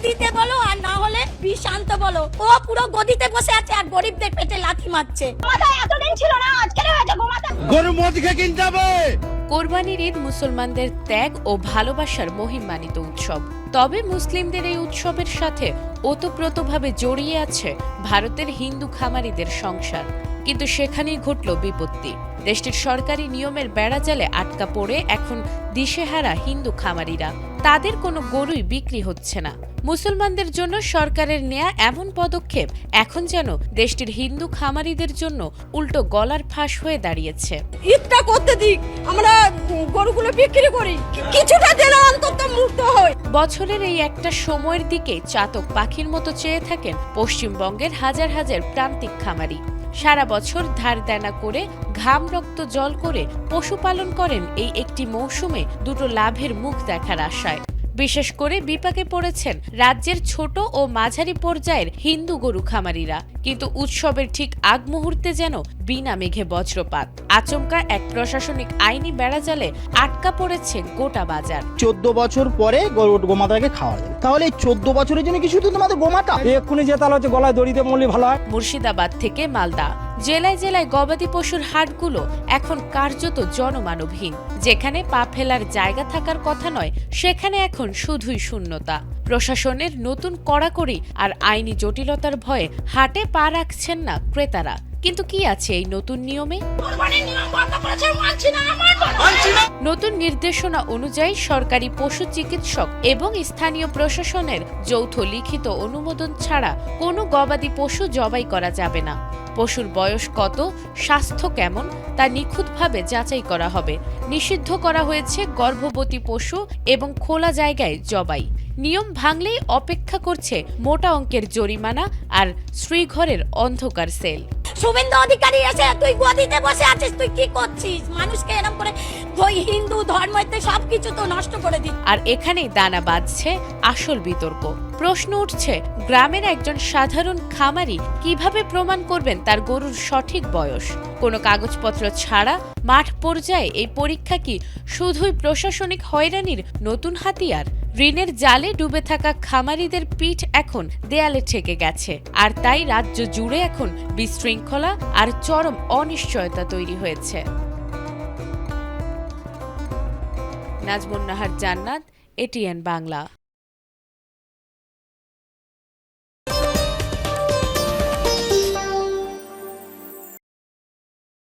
দিতে বলো আর না হলে শান্ত বলো। ও পুরো গদিতে বসে আছে আর গরিবদের পেটে লাথি মারছে। মাথায় এতদিন ছিল না, আজকে হয়েছে গোমাতা। গরু মদিকে কিনতে হবে। কোরবানির ঈদ মুসলমানদের ত্যাগ ও ভালোবাসার মহিমান্বিত উৎসব। তবে মুসলিমদের এই উৎসবের সাথে ওতপ্রোতভাবে জড়িয়ে আছে ভারতের হিন্দু খামারিদের সংসার। কিন্তু সেখানেই ঘটল বিপত্তি। দেশটির সরকারি নিয়মের বেড়াজালে আটকা পড়ে এখন দিশেহারা হিন্দু খামারিরা। তাদের কোনো গরুই বিক্রি হচ্ছে না। মুসলমানদের জন্য সরকারের নেয়া এমন পদক্ষেপ এখন যেন দেশটির হিন্দু খামারিদের জন্য উল্টো গলার ফাঁস হয়ে দাঁড়িয়েছে। ঈদটা করতে দিক, আমরা গরুগুলো বিক্রি করি, কিছুটা দিলে অন্তত মুক্ত হয়। বছরের এই একটা সময়ের দিকে চাতক পাখির মতো চেয়ে থাকেন পশ্চিমবঙ্গের হাজার হাজার প্রান্তিক খামারি। সারা বছর ধার দেনা করে ঘাম রক্ত জল করে পশুপালন করেন এই একটি মৌসুমে দুটো লাভের মুখ দেখার আশায়। বিশেষ করে বিপাকে পড়েছেন রাজ্যের ছোট ও মাঝারি পর্যায়ের হিন্দু গরু খামারিরা। কিন্তু উৎসবের ঠিক আগ মুহূর্তে যেন বিনা মেঘে বজ্রপাত। আচমকা এক প্রশাসনিক আইনি বেড়াজালে আটকা পড়েছে গোটা বাজার। 14 বছর পরে গোমাতাকে খাওয়া যাবে, তাহলে এই 14 বছরের জন্য কি শুধু তোমাদের গোমাতা? এক্ষুনি যে তাহলে হচ্ছে গলায় দড়িতে মরলে ভালো হয়। মুর্শিদাবাদ থেকে মালদা জেলায় জেলায় গবাদি পশুর হাটগুলো এখন কার্যত জনমানবহীন। যেখানে পা ফেলার জায়গা থাকার কথা নয়, সেখানে এখন শুধুই শূন্যতা। প্রশাসনের নতুন কড়াকড়ি আর আইনি জটিলতার ভয়ে হাটে পা রাখছেন না ক্রেতারা। কিন্তু কি আছে এই নতুন নিয়মে? নতুন নির্দেশনা অনুযায়ী সরকারি পশু চিকিৎসক এবং স্থানীয় প্রশাসনের যৌথ লিখিত অনুমোদন ছাড়া কোনো গবাদি পশু জবাই করা যাবে না। পশুর বয়স কত, স্বাস্থ্য কেমন তা নিখুঁতভাবে যাচাই করা হবে। নিষিদ্ধ করা হয়েছে গর্ভবতী পশু এবং খোলা জায়গায় জবাই। নিয়ম ভাঙলেই অপেক্ষা করছে মোটা অঙ্কের জরিমানা আর শ্রীঘরের অন্ধকার সেল। শুভেন্দু অধিকারী এসে তুই গদিতে বসে আছিস, তুই কি করছিস? মানুষকে এরকম করে হিন্দু ধর্মতে সবকিছু তো নষ্ট করে দিচ্ছিস। আর এখানেই দানা বাঁধছে আসল বিতর্ক। প্রশ্ন উঠছে, গ্রামের একজন সাধারণ খামারি কিভাবে প্রমাণ করবেন তার গরুর সঠিক বয়স? কোনো কাগজপত্র ছাড়া মাঠ পর্যায়ে এই পরীক্ষা কি শুধুই প্রশাসনিক হয়রানির নতুন হাতিয়ার? ঋণের জালে ডুবে থাকা খামারিদের পিঠ এখন দেয়ালে ঠেকে গেছে, আর তাই রাজ্য জুড়ে এখন বিশৃঙ্খলা আর চরম অনিশ্চয়তা তৈরি হয়েছে। নাজমুন নাহার জান্নাত, এটিএন বাংলা।